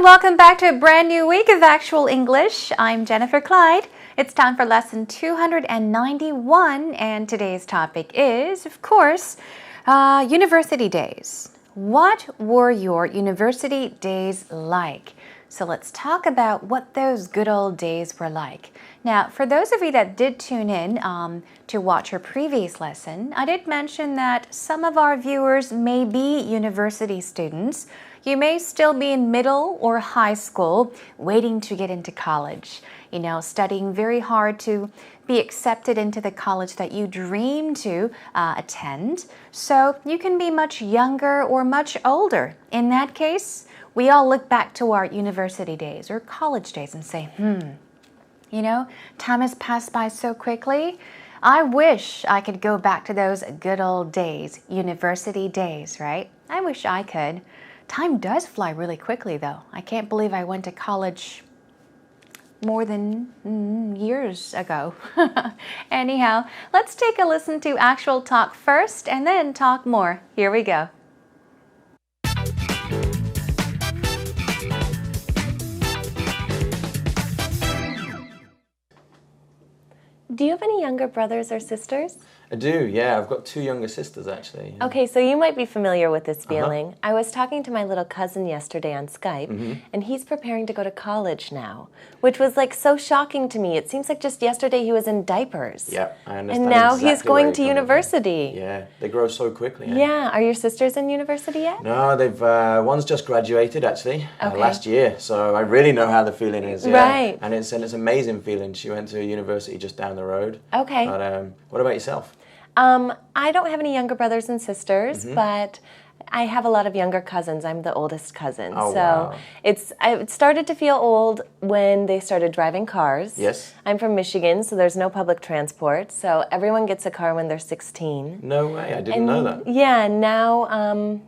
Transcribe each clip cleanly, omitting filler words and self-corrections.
welcome back to a brand new week of Actual English. I'm Jennifer Clyde. It's time for lesson 291, and today's topic is, of course, university days. What were your university days like? So let's talk about what those good old days were like. Now, for those of you that did tune in to watch our previous lesson, I did mention that some of our viewers may be university students. You may still be in middle or high school waiting to get into college, studying very hard to be accepted into the college that you dream to attend. So you can be much younger or much older. In that case, we all look back to our university days or college days and say, time has passed by so quickly. I wish I could go back to those good old days, university days, right? I wish I could. Time does fly really quickly, though. I can't believe I went to college more than years ago. Anyhow, let's take a listen to actual talk first and then talk more. Here we go. Do you have any younger brothers or sisters? I do, yeah. I've got two younger sisters, actually. Okay, so you might be familiar with this feeling. I was talking to my little cousin yesterday on Skype, and he's preparing to go to college now, which was so shocking to me. It seems like just yesterday he was in diapers. Yeah, I understand. And now exactly he's going to university. Yeah, they grow so quickly. Yeah, are your sisters in university yet? No, they've one's just graduated, actually, last year. So I really know how the feeling is. Yeah. Right. And it's an amazing feeling. She went to a university just down the road. Okay. But what about yourself? I don't have any younger brothers and sisters, but I have a lot of younger cousins. I'm the oldest cousin. Oh, so wow. It started to feel old when they started driving cars. Yes. I'm from Michigan, so there's no public transport. So everyone gets a car when they're 16. No way, I didn't know that. Yeah, now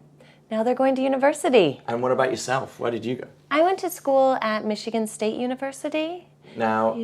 they're going to university. And what about yourself? Where did you go? I went to school at Michigan State University. Now,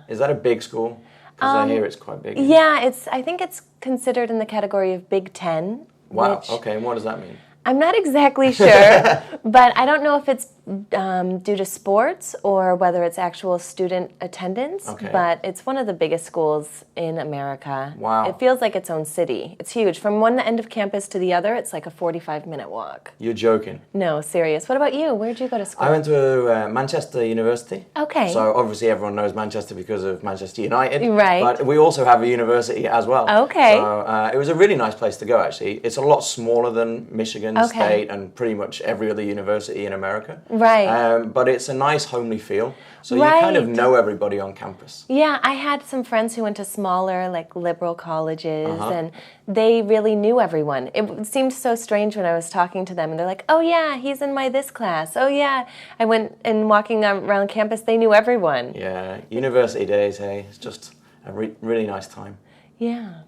is that a big school? Because I hear it's quite big. Yeah, I think it's considered in the category of Big Ten. Wow, okay, and what does that mean? I'm not exactly sure, but I don't know if it's due to sports or whether it's actual student attendance, but it's one of the biggest schools in America. Wow. It feels like its own city. It's huge. From one end of campus to the other, it's like a 45-minute walk. You're joking. No, serious. What about you? Where'd you go to school? I went to Manchester University. Okay. So obviously everyone knows Manchester because of Manchester United. Right. But we also have a university as well. Okay. So it was a really nice place to go, actually. It's a lot smaller than Michigan State and pretty much every other university in America. Right. But it's a nice homely feel. So you kind of know everybody on campus. Yeah, I had some friends who went to smaller, liberal colleges, and they really knew everyone. It seemed so strange when I was talking to them, and they're like, oh yeah, he's in my this class. Oh yeah. I went and walking around campus, they knew everyone. Yeah, university days, hey, it's just a really nice time. Yeah.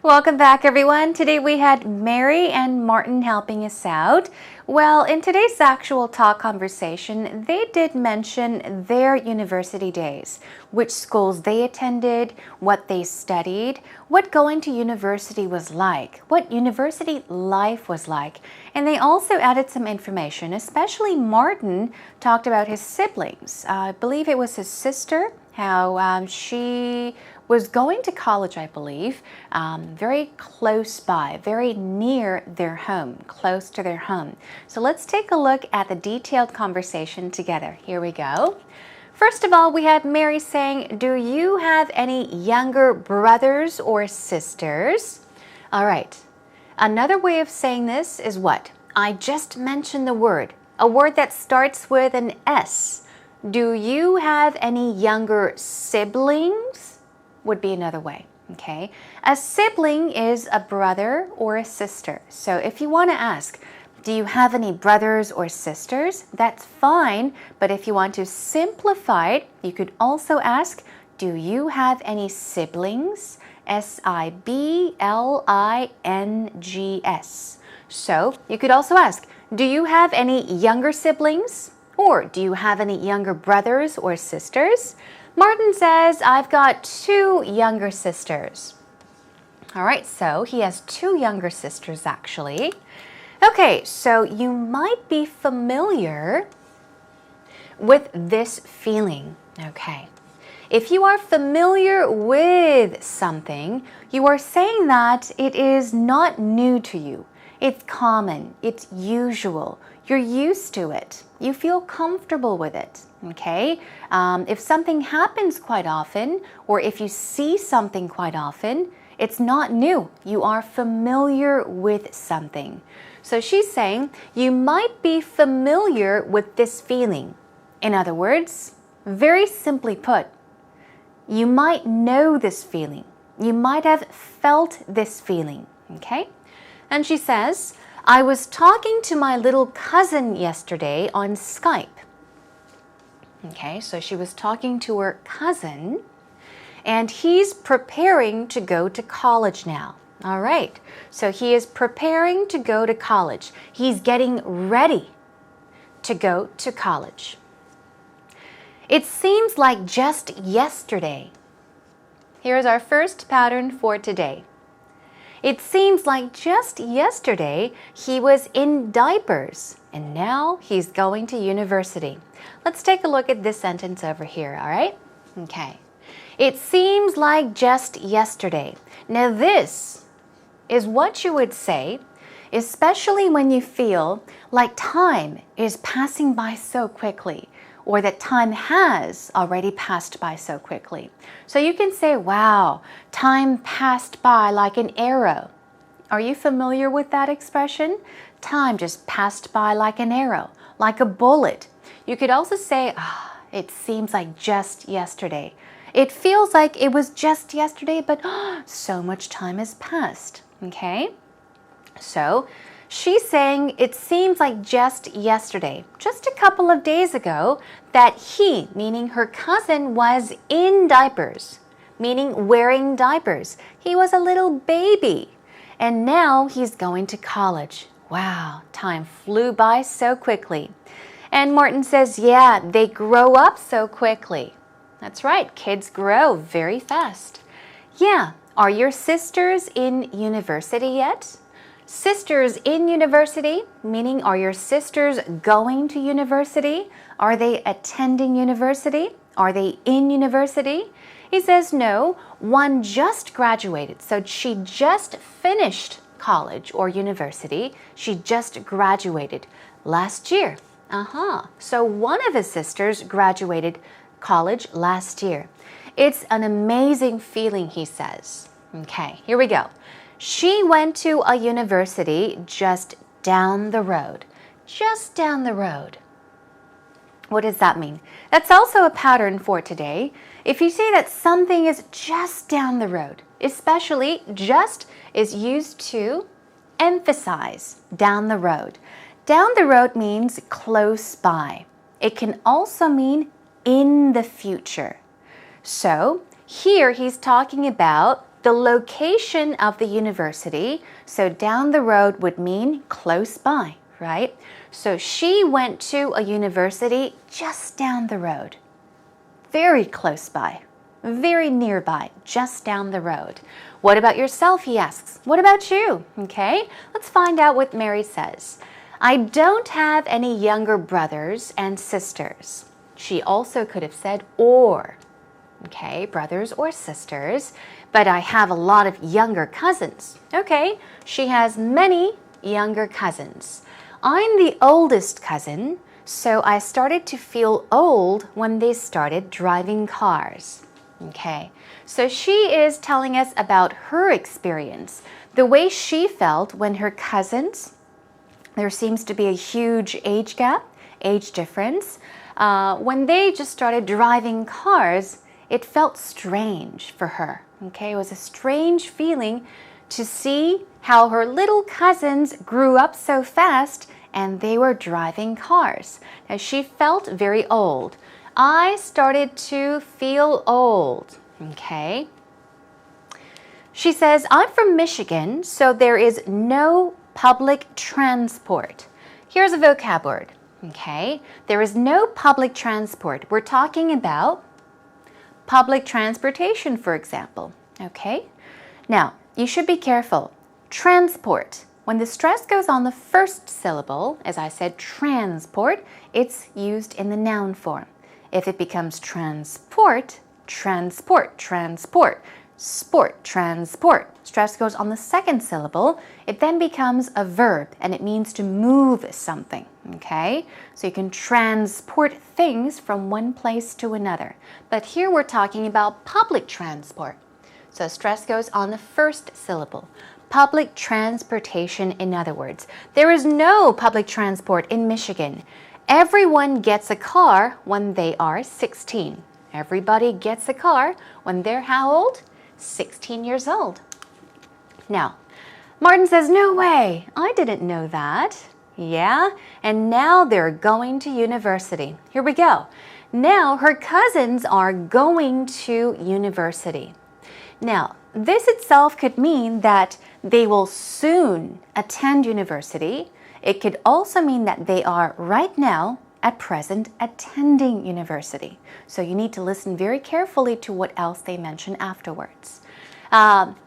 Welcome back, everyone. Today we had Mary and Martin helping us out. Well, in today's actual talk conversation, they did mention their university days, which schools they attended, what they studied, what going to university was like, what university life was like. And they also added some information, especially Martin talked about his siblings. I believe it was his sister, how she was going to college, I believe, very close by, very near their home, close to their home. So let's take a look at the detailed conversation together. Here we go. First of all, we had Mary saying, do you have any younger brothers or sisters? All right. Another way of saying this is what? I just mentioned the word, a word that starts with an S. Do you have any younger siblings? Would be another way, okay? A sibling is a brother or a sister. So if you want to ask, do you have any brothers or sisters? That's fine, but if you want to simplify it, you could also ask, do you have any siblings? S-I-B-L-I-N-G-S. So you could also ask, do you have any younger siblings? Or do you have any younger brothers or sisters? Martin says, I've got 2 younger sisters. All right, so he has 2 younger sisters, actually. Okay, so you might be familiar with this feeling. Okay. If you are familiar with something, you are saying that it is not new to you. It's common, it's usual. You're used to it. You feel comfortable with it. Okay? If something happens quite often, or if you see something quite often, it's not new. You are familiar with something. So she's saying you might be familiar with this feeling. In other words, very simply put, you might know this feeling. You might have felt this feeling. Okay? And she says, I was talking to my little cousin yesterday on Skype. Okay, so she was talking to her cousin, and he's preparing to go to college now. All right, so he is preparing to go to college. He's getting ready to go to college. It seems like just yesterday. Here's our first pattern for today. It seems like just yesterday he was in diapers and now he's going to university. Let's take a look at this sentence over here, all right? Okay. It seems like just yesterday. Now this is what you would say, especially when you feel like time is passing by so quickly, or that time has already passed by so quickly. So you can say, wow, time passed by like an arrow. Are you familiar with that expression? Time just passed by like an arrow, like a bullet. You could also say, it seems like just yesterday. It feels like it was just yesterday, but so much time has passed, okay? So she's saying it seems like just yesterday, just a couple of days ago, that he, meaning her cousin, was in diapers, meaning wearing diapers. He was a little baby, and now he's going to college. Wow, time flew by so quickly. And Martin says, yeah, they grow up so quickly. That's right, kids grow very fast. Yeah, are your sisters in university yet? Sisters in university, meaning are your sisters going to university? Are they attending university? Are they in university? He says no, one just graduated. So she just finished college or university. She just graduated last year. So one of his sisters graduated college last year. It's an amazing feeling, he says. Okay, here we go. She went to a university just down the road. Just down the road. What does that mean? That's also a pattern for today. If you say that something is just down the road, especially just is used to emphasize down the road. Down the road means close by. It can also mean in the future. So here he's talking about the location of the university. So down the road would mean close by, right? So she went to a university just down the road. Very close by, very nearby, just down the road. What about yourself, he asks. What about you? Okay, let's find out what Mary says. I don't have any younger brothers and sisters. She also could have said or. Okay, brothers or sisters, but I have a lot of younger cousins. Okay, she has many younger cousins. I'm the oldest cousin, so I started to feel old when they started driving cars. Okay, so she is telling us about her experience, the way she felt when her cousins, there seems to be a huge age gap, age difference. When they just started driving cars, it felt strange for her. Okay, it was a strange feeling to see how her little cousins grew up so fast and they were driving cars. Now she felt very old. I started to feel old. Okay. She says, I'm from Michigan, so there is no public transport. Here's a vocab word. Okay, there is no public transport. We're talking about public transportation, for example. Okay, now you should be careful. Transport When the stress goes on the first syllable, as I said, transport, it's used in the noun form. If it becomes transport, transport, transport, sport, transport. Stress goes on the second syllable, it then becomes a verb and it means to move something, okay? So you can transport things from one place to another. But here we're talking about public transport. So stress goes on the first syllable. Public transportation, in other words. There is no public transport in Michigan. Everyone gets a car when they are 16. Everybody gets a car when they're how old? 16 years old. Now, Martin says, no way, I didn't know that. Yeah, and now they're going to university. Here we go. Now her cousins are going to university. Now, this itself could mean that they will soon attend university. It could also mean that they are right now, at present, attending university. So you need to listen very carefully to what else they mention afterwards.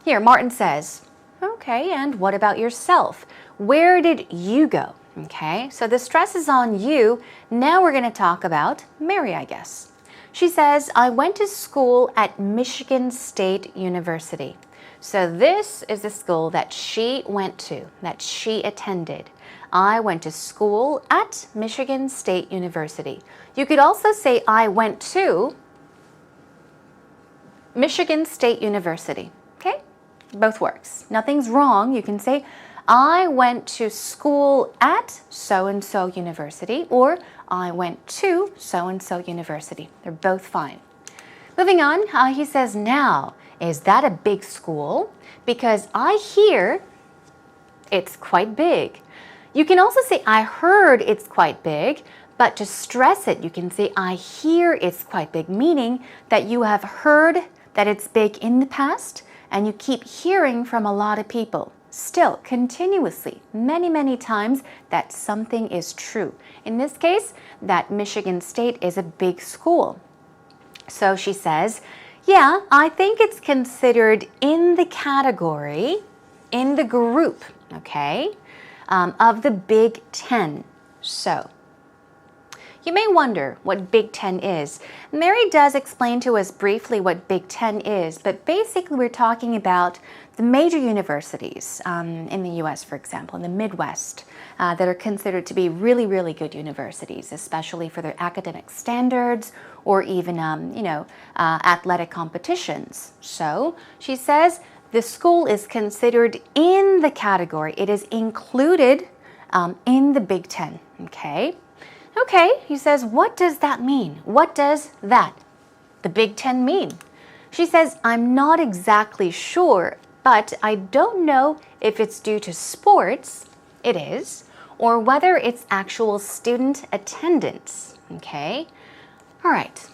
Here, Martin says, okay, and what about yourself? Where did you go? Okay, so the stress is on you. Now we're going to talk about Mary, I guess. She says, I went to school at Michigan State University. So this is the school that she went to, that she attended. I went to school at Michigan State University. You could also say, I went to Michigan State University. Okay? Both works. Nothing's wrong. You can say, I went to school at so-and-so university, or I went to so-and-so university. They're both fine. Moving on, he says, now, is that a big school? Because I hear it's quite big. You can also say, I heard it's quite big, but to stress it, you can say, I hear it's quite big, meaning that you have heard that it's big in the past, and you keep hearing from a lot of people. Still, continuously, many, many times, that something is true. In this case, that Michigan State is a big school. So she says, yeah, I think it's considered in the category, in the group, okay, of the Big Ten. So, you may wonder what Big Ten is. Mary does explain to us briefly what Big Ten is, but basically we're talking about the major universities in the U.S., for example, in the Midwest, that are considered to be really, really good universities, especially for their academic standards or even, athletic competitions. So she says the school is considered in the category. It is included in the Big Ten, okay? Okay, he says, what does that mean? What does that, the Big Ten, mean? She says, I'm not exactly sure, but I don't know if it's due to sports, it is, or whether it's actual student attendance, okay? All right.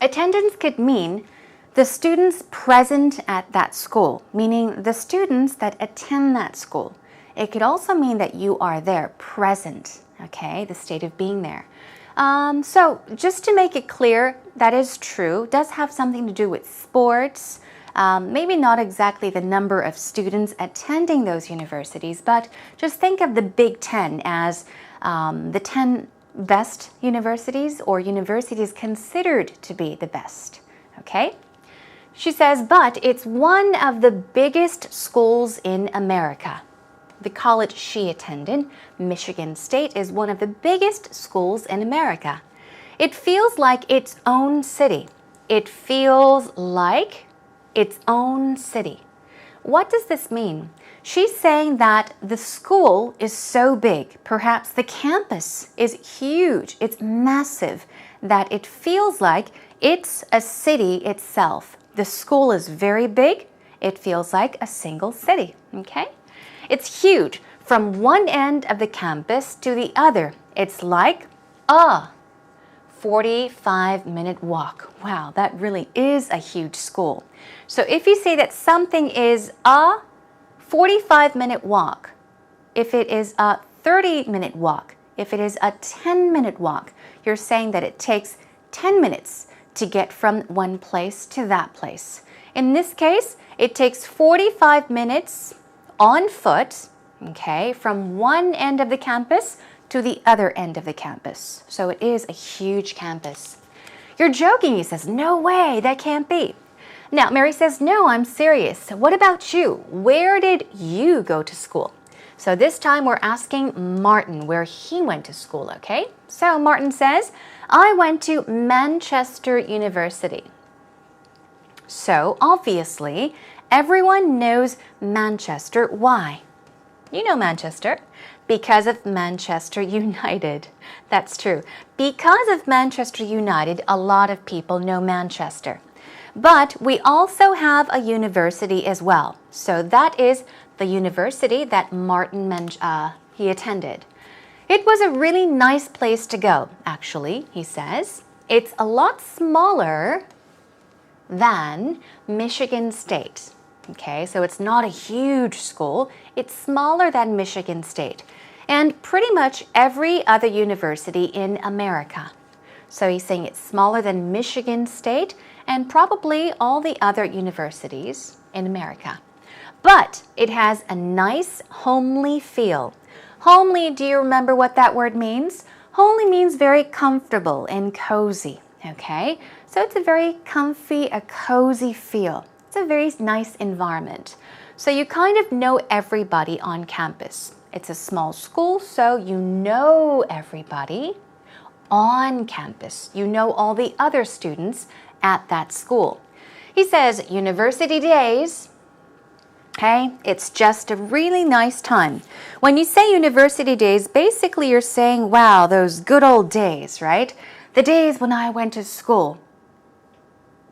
Attendance could mean the students present at that school, meaning the students that attend that school. It could also mean that you are there, present, okay, the state of being there. So just to make it clear, that is true, does have something to do with sports, maybe not exactly the number of students attending those universities, but just think of the Big Ten as the 10 best universities or universities considered to be the best, okay? She says, but it's one of the biggest schools in America. The college she attended, Michigan State, is one of the biggest schools in America. It feels like its own city. It feels like its own city. What does this mean? She's saying that the school is so big, perhaps the campus is huge, it's massive, that it feels like it's a city itself. The school is very big, it feels like a single city, okay? It's huge. From one end of the campus to the other, it's like a 45-minute walk. Wow, that really is a huge school. So if you say that something is a 45-minute walk, if it is a 30-minute walk, if it is a 10-minute walk, you're saying that it takes 10 minutes to get from one place to that place. In this case, it takes 45 minutes on foot, okay, from one end of the campus to the other end of the campus. So it is a huge campus. You're joking, he says. No way, that can't be. Now, Mary says, no, I'm serious. What about you? Where did you go to school? So this time we're asking Martin where he went to school, okay? So Martin says, I went to Manchester University. So obviously, everyone knows Manchester. Why? You know Manchester. Because of Manchester United. That's true. Because of Manchester United, a lot of people know Manchester. But we also have a university as well. So that is the university that Martin he attended. It was a really nice place to go, actually, he says. It's a lot smaller than Michigan State. Okay, so it's not a huge school. It's smaller than Michigan State and pretty much every other university in America. So he's saying it's smaller than Michigan State and probably all the other universities in America. But it has a nice homely feel. Homely, do you remember what that word means? Homely means very comfortable and cozy, okay? So it's a very comfy, a cozy feel. It's a very nice environment. So you kind of know everybody on campus. It's a small school, so you know everybody on campus. You know all the other students at that school. He says, university days, okay, it's just a really nice time. When you say university days, basically you're saying, wow, those good old days, right? The days when I went to school.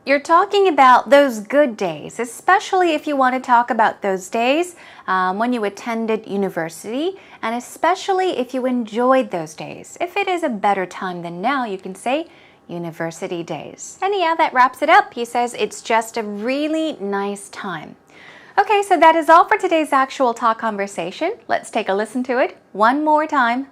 You're talking about those good days, especially if you want to talk about those days when you attended university, and especially if you enjoyed those days. If it is a better time than now, you can say university days. And yeah, that wraps it up. He says it's just a really nice time. Okay, so that is all for today's actual talk conversation. Let's take a listen to it one more time.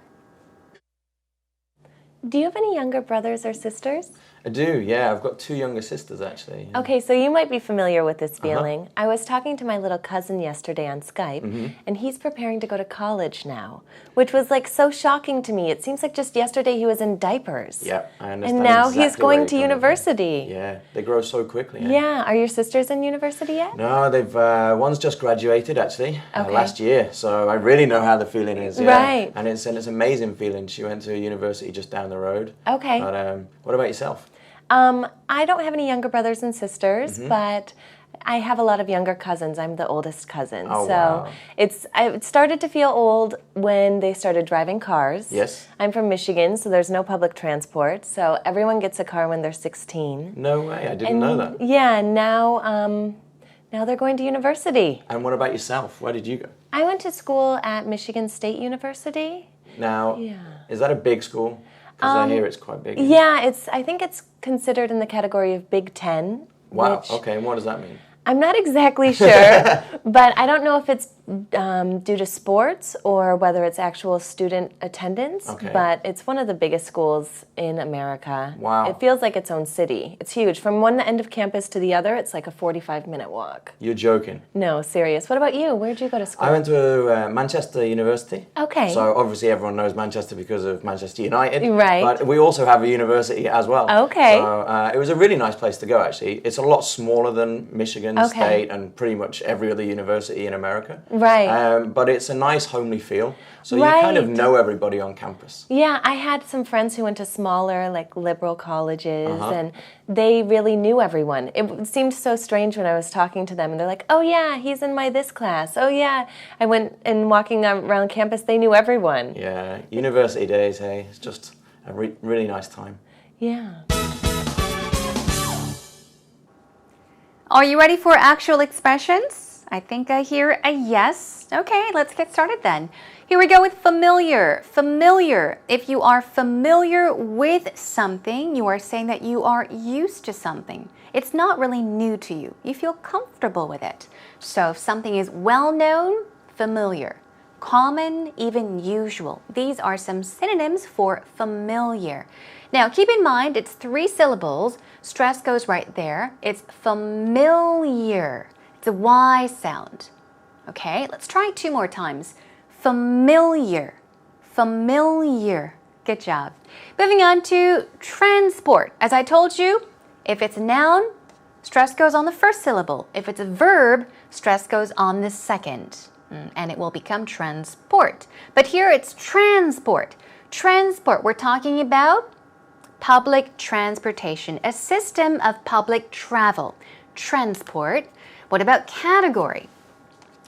Do you have any younger brothers or sisters? I do, yeah. I've got two younger sisters, actually. Yeah. Okay, so you might be familiar with this feeling. I was talking to my little cousin yesterday on Skype, and he's preparing to go to college now, which was like so shocking to me. It seems like just yesterday he was in diapers. Yeah, I understand. And now exactly he's going to university. Yeah, they grow so quickly. Yeah, are your sisters in university yet? No, they've one's just graduated actually last year, so I really know how the feeling is. Yeah. Right. And it's an amazing feeling. She went to a university just down the road. Okay. But what about yourself? I don't have any younger brothers and sisters, but I have a lot of younger cousins. I'm the oldest cousin. Oh, so wow. It started to feel old when they started driving cars. Yes. I'm from Michigan, so there's no public transport. So everyone gets a car when they're 16. No way, I didn't know that. Yeah, now they're going to university. And what about yourself? Where did you go? I went to school at Michigan State University. Now, is that a big school? Because I hear it's quite big. Yeah, I think it's considered in the category of Big Ten. Wow, okay, and what does that mean? I'm not exactly sure, but I don't know if it's due to sports or whether it's actual student attendance, but it's one of the biggest schools in America. Wow. It feels like its own city. It's huge. From one end of campus to the other, it's like a 45-minute walk. You're joking. No, serious. What about you? Where'd you go to school? I went to Manchester University. Okay. So obviously everyone knows Manchester because of Manchester United. Right. But we also have a university as well. Okay. So it was a really nice place to go, actually. It's a lot smaller than Michigan State and pretty much every other university in America. Right. But it's a nice homely feel. So you kind of know everybody on campus. Yeah, I had some friends who went to smaller, like liberal colleges, and they really knew everyone. It seemed so strange when I was talking to them, and they're like, oh yeah, he's in my this class. Oh yeah. I went and walking around campus, they knew everyone. Yeah, university days, hey, it's just a really nice time. Yeah. Are you ready for actual expressions? I think I hear a yes. Okay, let's get started then. Here we go with familiar. Familiar. If you are familiar with something, you are saying that you are used to something. It's not really new to you. You feel comfortable with it. So if something is well known, familiar. Common, even usual. These are some synonyms for familiar. Now, keep in mind, it's 3 syllables. Stress goes right there. It's familiar. It's a Y sound. Okay, let's try 2 more times. Familiar. Familiar. Good job. Moving on to transport. As I told you, if it's a noun, stress goes on the first syllable. If it's a verb, stress goes on the second. And it will become transport. But here it's transport. Transport, we're talking about public transportation, a system of public travel. Transport. What about category?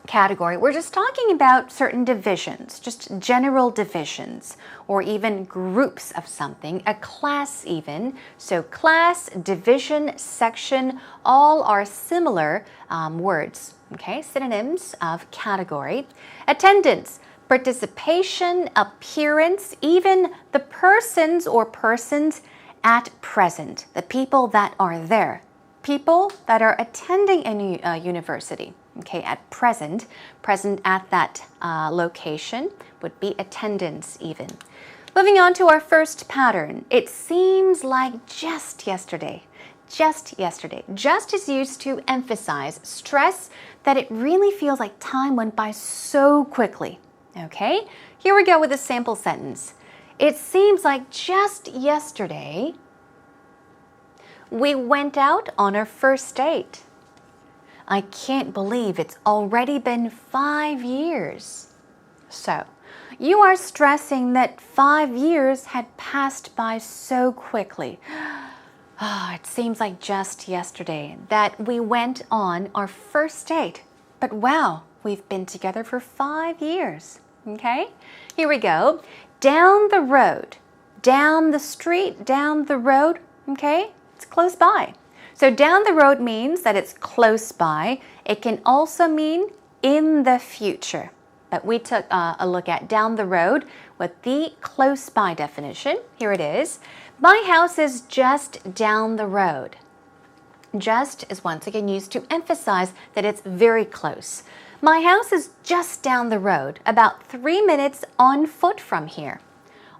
Category, we're just talking about certain divisions, just general divisions, or even groups of something, a class even. So class, division, section, all are similar words, okay? Synonyms of category. Attendance, participation, appearance, even the persons or persons at present, the people that are there, people that are attending a university. Okay, at present at that location would be attendance even. Moving on to our first pattern. It seems like just yesterday. Just yesterday. Just is used to emphasize, stress that it really feels like time went by so quickly. Okay, here we go with a sample sentence. It seems like just yesterday we went out on our first date. I can't believe it's already been 5 years. So, you are stressing that 5 years had passed by so quickly. It seems like just yesterday that we went on our first date. But wow, we've been together for 5 years. Okay? Here we go. Down the road. Down the street, down the road. Okay? It's close by. So down the road means that it's close by. It can also mean in the future. But we took a look at down the road with the close by definition. Here it is. My house is just down the road. Just is once again used to emphasize that it's very close. My house is just down the road, about 3 minutes on foot from here.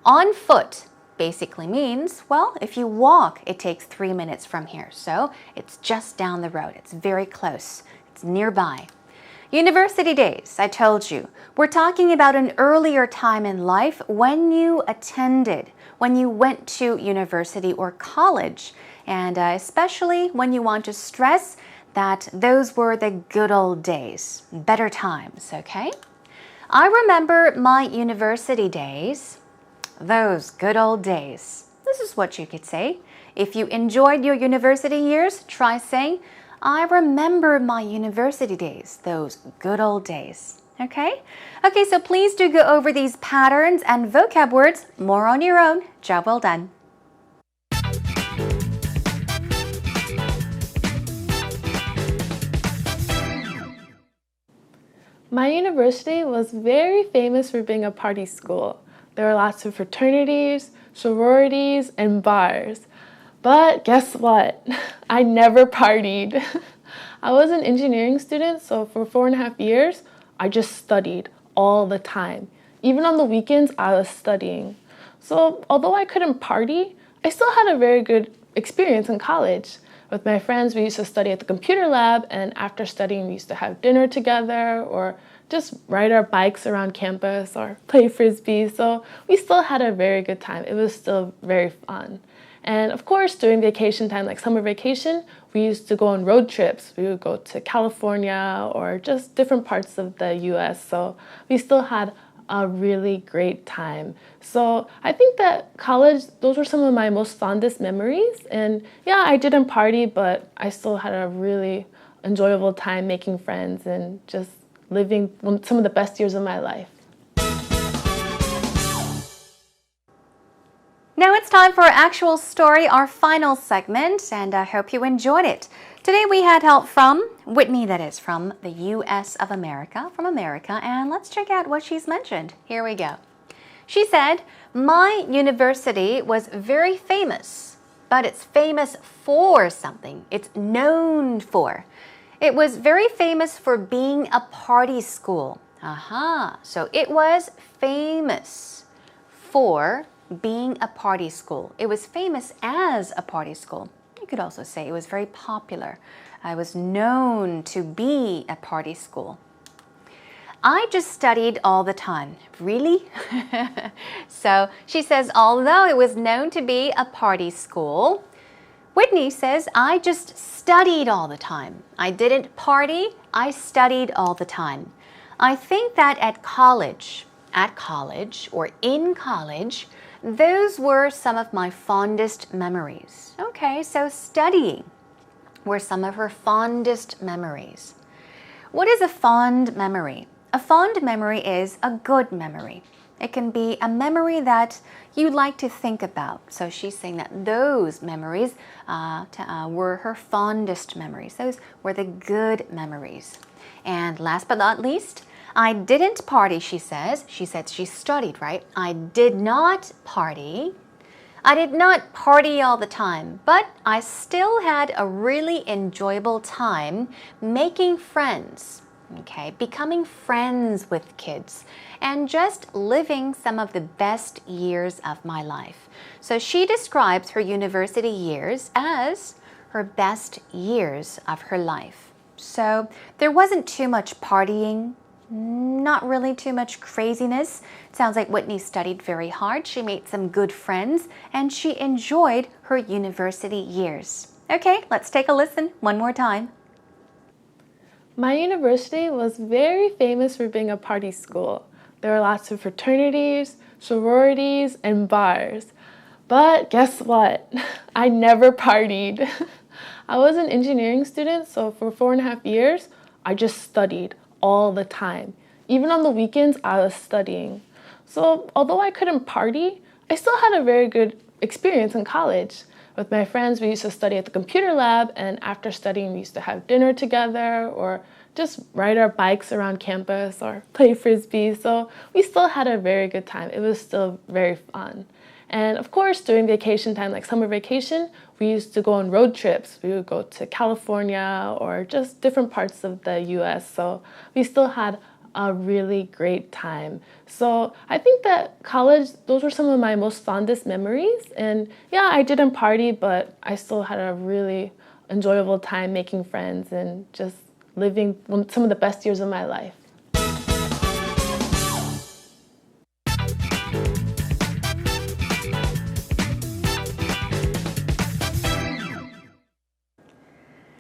On foot basically means, well, if you walk, it takes 3 minutes from here. So it's just down the road. It's very close. It's nearby. University days, I told you. We're talking about an earlier time in life when you attended, when you went to university or college, and especially when you want to stress that those were the good old days, better times, okay? I remember my university days. Those good old days. This is what you could say. If you enjoyed your university years, try saying, I remember my university days, those good old days. Okay? Okay, so please do go over these patterns and vocab words more on your own. Job well done. My university was very famous for being a party school. There were lots of fraternities, sororities, and bars. But guess what? I never partied. I was an engineering student, so for 4.5 years, I just studied all the time. Even on the weekends, I was studying. So although I couldn't party, I still had a very good experience in college. With my friends, we used to study at the computer lab, and after studying, we used to have dinner together or just ride our bikes around campus or play frisbee. So we still had a very good time. It was still very fun. And of course, during vacation time, like summer vacation, we used to go on road trips. We would go to California or just different parts of the US. So we still had a really great time. So I think that college, those were some of my most fondest memories. And yeah, I didn't party, but I still had a really enjoyable time making friends and just living some of the best years of my life. Now it's time for our actual story, our final segment, and I hope you enjoyed it. Today we had help from Whitney, that is, from the US of America, from America, and let's check out what she's mentioned. Here we go. She said, my university was very famous, but it's famous for something. It's known for. It was very famous for being a party school. So it was famous for being a party school. It was famous as a party school. You could also say it was very popular. It was known to be a party school. I just studied all the time. Really? So she says, although it was known to be a party school, Whitney says, I just studied all the time. I didn't party, I studied all the time. I think that at college or in college, those were some of my fondest memories. Okay, so studying were some of her fondest memories. What is a fond memory? A fond memory is a good memory. It can be a memory that you like to think about. So she's saying that those memories were her fondest memories. Those were the good memories. And last but not least, I didn't party, she says. She said she studied, right? I did not party. I did not party all the time, but I still had a really enjoyable time making friends. Okay, becoming friends with kids and just living some of the best years of my life. So she describes her university years as her best years of her life. So there wasn't too much partying, not really too much craziness. It sounds like Whitney studied very hard. She made some good friends and she enjoyed her university years. Okay, let's take a listen one more time. My university was very famous for being a party school. There were lots of fraternities, sororities, and bars. But guess what? I never partied. I was an engineering student, so for 4.5 years, I just studied all the time. Even on the weekends, I was studying. So although I couldn't party, I still had a very good experience in college. With my friends, we used to study at the computer lab, and after studying, we used to have dinner together or just ride our bikes around campus or play frisbee. So we still had a very good time. It was still very fun. And of course, during vacation time, like summer vacation, we used to go on road trips. We would go to California or just different parts of the US. So we still had a really great time. So I think that college, those were some of my most fondest memories. And yeah, I didn't party, but I still had a really enjoyable time making friends and just living some of the best years of my life.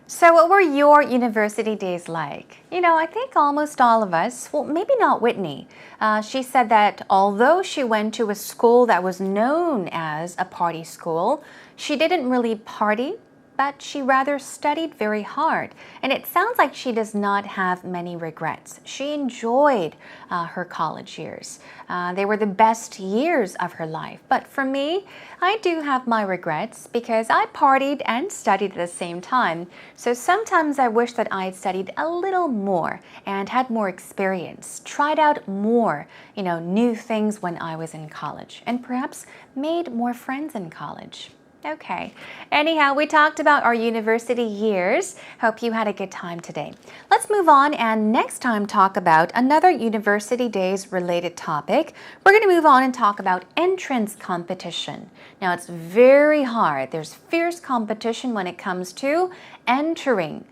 So what were your university days like? You know, I think almost all of us, well, maybe not Whitney. She said that although she went to a school that was known as a party school, she didn't really party, but she rather studied very hard. And it sounds like she does not have many regrets. She enjoyed her college years. They were the best years of her life. But for me, I do have my regrets because I partied and studied at the same time. So sometimes I wish that I had studied a little more and had more experience, tried out more, new things when I was in college, and perhaps made more friends in college. Okay. Anyhow, we talked about our university years. Hope you had a good time today. Let's move on and next time talk about another university days related topic. We're going to move on and talk about entrance competition. Now, it's very hard. There's fierce competition when it comes to entering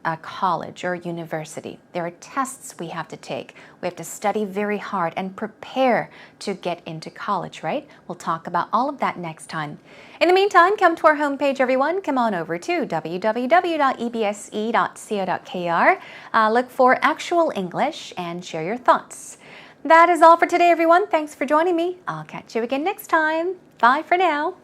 a college or university. There are tests we have to take. We have to study very hard and prepare to get into college, right? We'll talk about all of that next time. In the meantime, come to our homepage, everyone. Come on over to www.ebse.co.kr. Look for Actual English and share your thoughts. That is all for today, everyone. Thanks for joining me. I'll catch you again next time. Bye for now.